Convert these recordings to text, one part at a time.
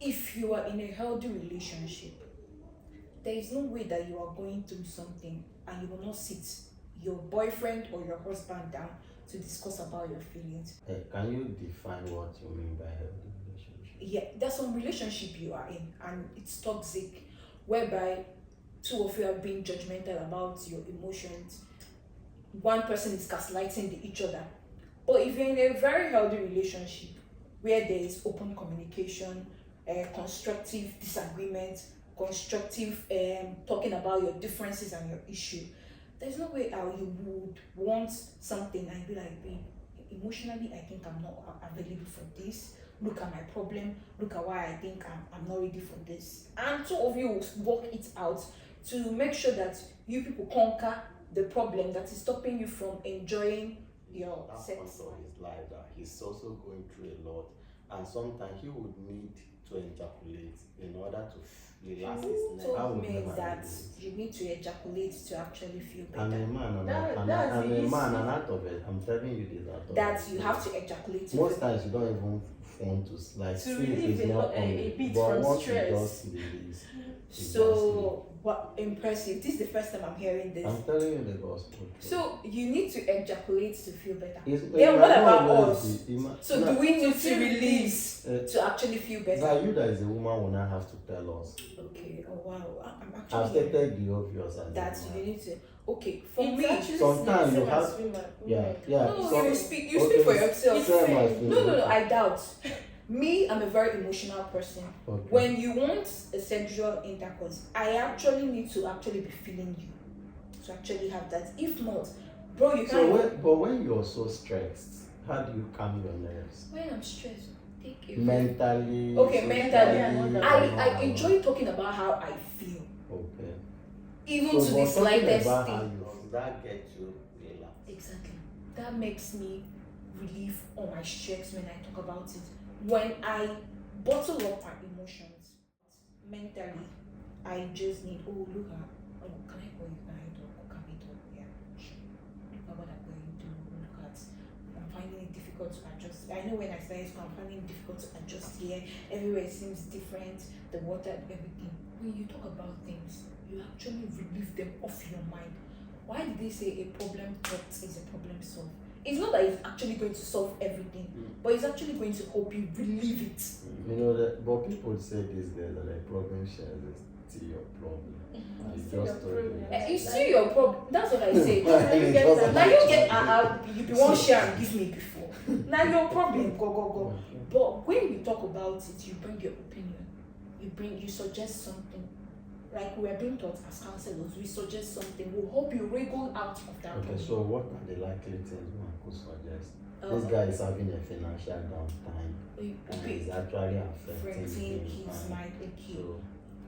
if you are in a healthy relationship, there is no way that you are going through something and you will not sit your boyfriend or your husband down to discuss about your feelings. Can you define what you mean by healthy relationship? Yeah, there's some relationship you are in and it's toxic, whereby two of you are being judgmental about your emotions. One person is gaslighting each other. But if you're in a very healthy relationship where there is open communication, constructive disagreement, constructive talking about your differences and your issue, there's no way how you would want something and be like, babe, emotionally, I think I'm not available for this. Look at my problem. Look at why I think I'm not ready for this. And two of you will work it out to make sure that you people conquer the problem that is stopping you from enjoying your That sex. point of his life that he's also going through a lot, and sometimes he would need to ejaculate in order to relax his Who neck. told me that you need to ejaculate to actually feel I'm better? a man, and That's I'm the a man, issue. and out of it, I'm telling you this out of That it. you have to ejaculate to Most feel times you don't even want to like To see if relieve it's a not lot- a on, bit but from once stress. you just release, So what impressive. This is the first time I'm hearing this. I'm telling you the gospel. So you need to ejaculate to feel better. It's- Then what I about know us? it's the- So no, do we need to feel release to actually feel better? that you that is a woman will not have to tell us. Okay, oh wow. I'm I've actually stated the obvious as that a you woman. need to okay for It's me. actually sometimes same you as have- women. Yeah, yeah. No, so- you speak for yourself. Same as No, me. No, I doubt. Me, I'm a very emotional person. Okay. When you want a sexual intercourse, I actually need to actually be feeling you to actually have that. If not, bro, you So can't. but when you're so stressed, how do you calm your nerves? When I'm stressed, take a Mentally. Okay, mentally. socially, I enjoy talking about how I feel, Okay. even So, to but the talking slightest about how thing. you that gets you relaxed. Exactly. That makes me relieve all my stress when I talk about it. When I bottle up my emotions mentally, I just need, oh, look at, oh, can I call you? Can I talk? Can we talk? Yeah, sure. Look at what I'm going through. Look at, I'm finding it difficult to adjust. I know when I started school, I'm finding it difficult to adjust here. Everywhere seems different, the water, everything. When you talk about things, you actually relieve them off your mind. Why did they say a problem solved is a problem solved? It's not that it's actually going to solve everything, but it's actually going to help you relieve it. You know that, but people say these days that like problem shares is still your problem. And you Still just your told me. problem. It's still your problem. That's what I say. It doesn't Now you matter. get you be one share and give me before. Now your problem, go. Okay. But when you talk about it, you bring your opinion. You suggest something. Like we are being taught as counselors, we suggest something, we'll help you wriggle out of that Okay, problem. so what are the likely things one could suggest? Uh, This guy is having a financial downtime and babe, it's actually affecting affecting his his mind. Okay. So,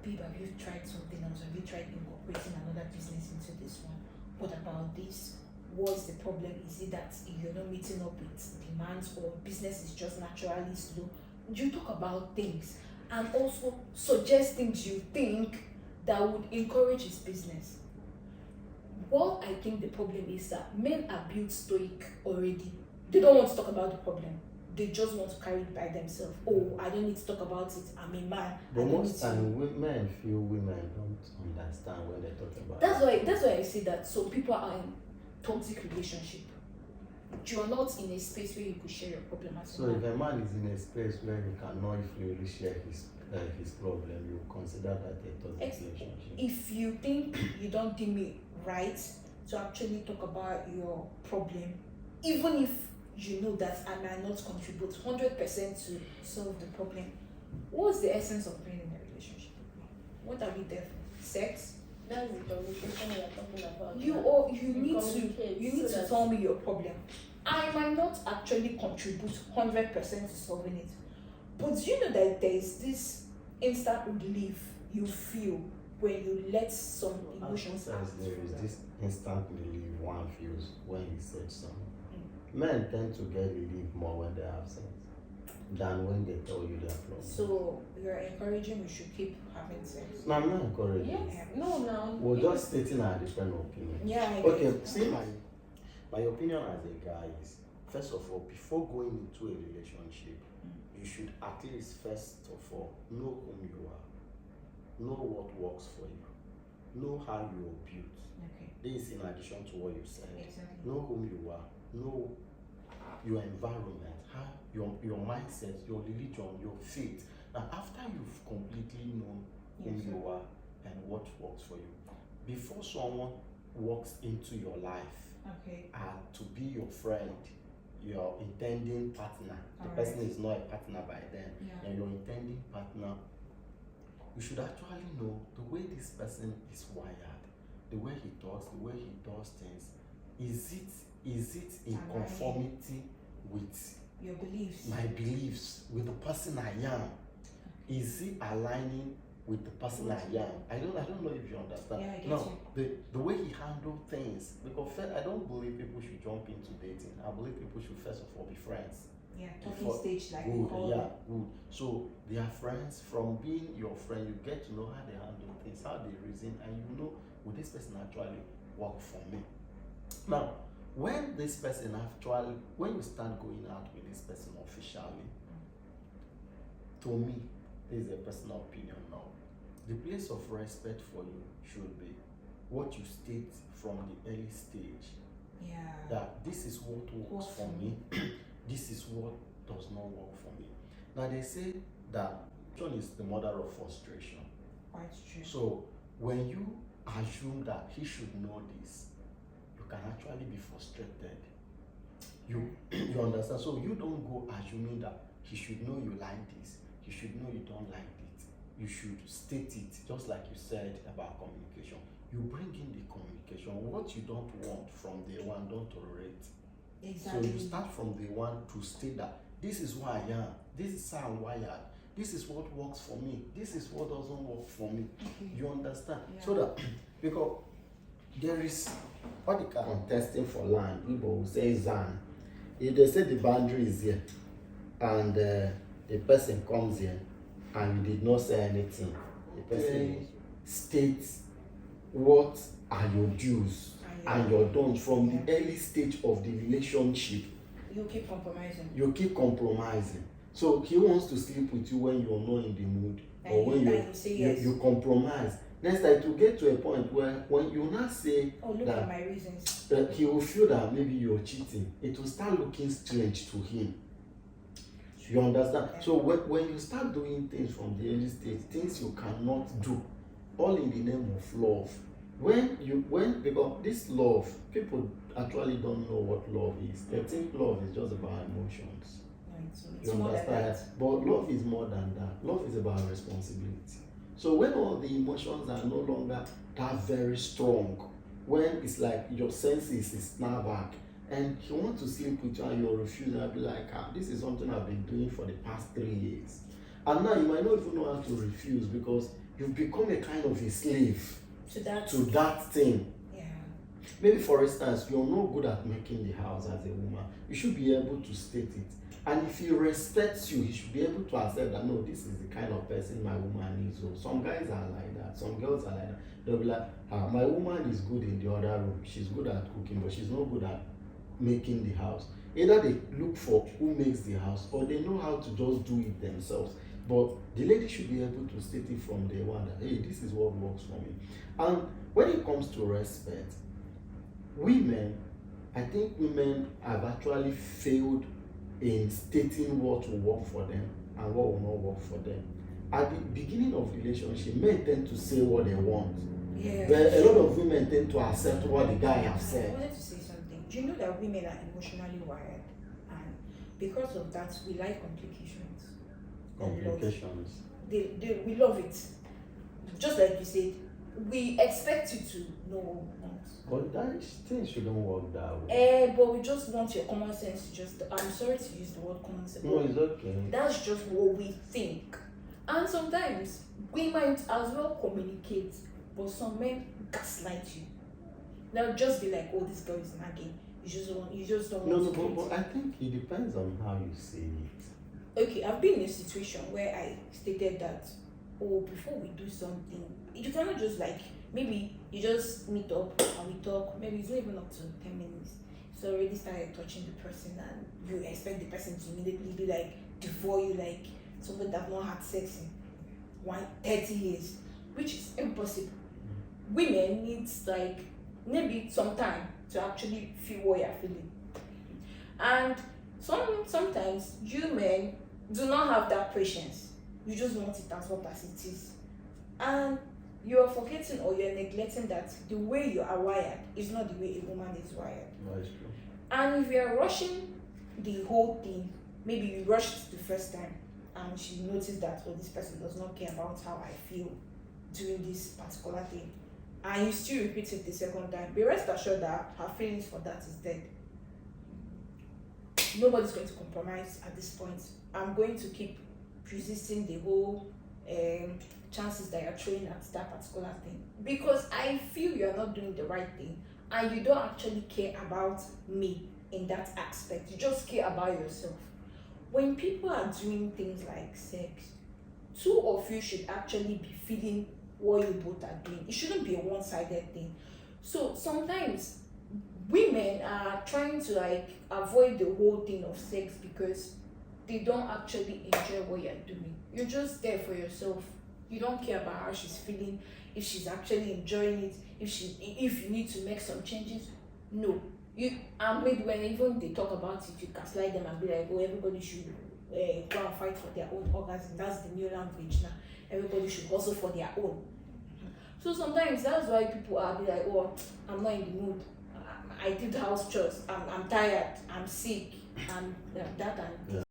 Babe, have you tried something else? Have you tried incorporating another business into this one? What about this? What's the problem? Is it that you're not meeting up with demands or business is just naturally slow? You talk about things and also suggest things you think that would encourage his business. What I think the problem is that men are built stoic already. They don't want to talk about the problem. They just want to carry it by themselves. Oh, I don't need to talk about it. I'm a man. I but don't most need to. time men feel women don't understand when they talk about That's why I say that. So people are in toxic relationship. You are not in a space where you could share your problem as So a if man. a man is in a space where he cannot freely share his problem, you consider that a toxic relationship. If you think you don't deem me right to actually talk about your problem, even if you know that I might not contribute 100% to solve the problem, what's the essence of being in a relationship? What are we there for? Sex? That's the communication we are talking about. You We need communicate so to that- tell me your problem. I might not actually contribute 100% to solving it, but do you know that there is this instant relief you feel when you let some emotions As out? there is this instant relief one feels when he said something. Men tend to get relief more when they have sex than when they tell you their problem. So you're encouraging we should keep having sex. No, I'm not encouraging. Yes. No, now. We're just stating our different opinions. Yeah. I Okay, get it. see my opinion as a guy is first of all, before going into a relationship, you should at least first of all know whom you are, know what works for you, know how you are built. Okay. This is in addition to what you said. Exactly. Know whom you are, know your environment, how your mindset, your religion, your faith. Now, after you've completely known whom Yes. you are and what works for you, before someone walks into your life Okay. to be your friend, your intending partner, the Alright. person is not a partner by then, Yeah. and your intending partner, you should actually know the way this person is wired, the way he talks, the way he does things. Is it in Aligning. conformity with Your beliefs. my beliefs, with the person I am? Is it aligning with the person I am? I don't know if you understand. Yeah, I get now, you. the way he handles things, because I don't believe people should jump into dating. I believe people should first of all be friends. Yeah, talking Before- stage like we Good, call yeah, it. good. So they are friends. From being your friend, you get to know how they handle things, how they reason, and you know, will this person actually work for me? Now, when this person actually, when you start going out with this person officially, to me, this is a personal opinion now. The place of respect for you should be what you state from the early stage, Yeah. that this is what works for me, this is what does not work for me. Now they say that frustration is the mother of frustration. Quite true. So when you assume that he should know this, you can actually be frustrated. You understand? So you don't go assuming that he should know you like this, he should know you don't like it. You should state it, just like you said about communication. You bring in the communication. What you don't want from day one, don't tolerate. Exactly. So you start from day one to state that this is who I am, this is how I'm wired, this is what works for me, this is what doesn't work for me. You understand? Yeah. So that because there is what they call testing for land, people will say Zan. If they say the boundary is here and the person comes here and you did not say anything, the person states what are your dues and your don'ts from the early stage of the relationship. You keep compromising. You keep compromising. So he wants to sleep with you when you're not in the mood, or And when you say yes. you compromise. Next time to get to a point where when you not say Oh, look that, at my reasons. that he will feel that maybe you're cheating, it will start looking strange to him. You understand? Yeah. So when you start doing things from the early stage, things you cannot do, all in the name of love. Because this love, people actually don't know what love is. They think love is just about emotions. No, it's You more than understand? that. But love is more than that. Love is about responsibility. So when all the emotions are no longer that very strong, when it's like your senses is snap back, and he wants to sleep with you and you're refusing, I'll be like, this is something I've been doing for the past 3 years. And now you might not even know how to refuse because you've become a kind of a slave To that. to that thing. Yeah. Maybe for instance, you're not good at making the house as a woman. You should be able to state it. And if he respects you, he should be able to accept that, no, this is the kind of person my woman is. So some guys are like that, some girls are like that. They'll be like, my woman is good in the other room. She's good at cooking, but she's not good at making the house. Either they look for who makes the house or they know how to just do it themselves. But the lady should be able to state it from day one that, hey, this is what works for me. And when it comes to respect, women, I think women have actually failed in stating what will work for them and what will not work for them. At the beginning of relationship, men tend to say what they want. Yeah. But a lot of women tend to accept what the guy has I said. wanted to say something. Do you know that women are emotionally wired? And because of that, we like complications. Complications. We love it. Just like you said, we expect you to know what we want. But that thing shouldn't work that way. But we just want your common sense to just, I'm sorry to use the word common sense. No, it's okay. That's just what we think. And sometimes we might as well communicate, but some men gaslight you. They'll just be like, oh, this girl is nagging. You just don't No, want to but I think it depends on how you say it. Okay, I've been in a situation where I stated that, oh, before we do something, you cannot just like, maybe you just meet up and we talk, maybe it's not even up to 10 minutes. it's already started touching the person, and you expect the person to immediately be like devour you like somebody that have not had sex in 30 years, which is impossible. Women needs like maybe some time to actually feel what you're feeling, and sometimes you men do not have that patience. You just want it as what as it is, and you're forgetting or you're neglecting that the way you are wired is not the way a woman is wired. That is true. And if you're rushing the whole thing, maybe you rushed the first time and she noticed that, oh, this person does not care about how I feel doing this particular thing, and you still repeat it the second time, be rest assured that her feelings for that is dead. Nobody's going to compromise at this point. I'm going to keep resisting the whole chances that you're throwing at that particular thing, because I feel you're not doing the right thing and you don't actually care about me in that aspect. You just care about yourself. When people are doing things like sex, two of you should actually be feeling what you both are doing. It shouldn't be a one-sided thing. So sometimes women are trying to like avoid the whole thing of sex because they don't actually enjoy what you're doing. You're just there for yourself. You don't care about how she's feeling, if she's actually enjoying it, if you need to make some changes. No. And maybe when even they talk about it, you can slide them and be like, oh, everybody should go and fight for their own orgasm. That's the new language now. Everybody should hustle for their own. So sometimes that's why people are be like, oh, I'm not in the mood. I did house chores. I'm tired. I'm sick. And that and Yeah.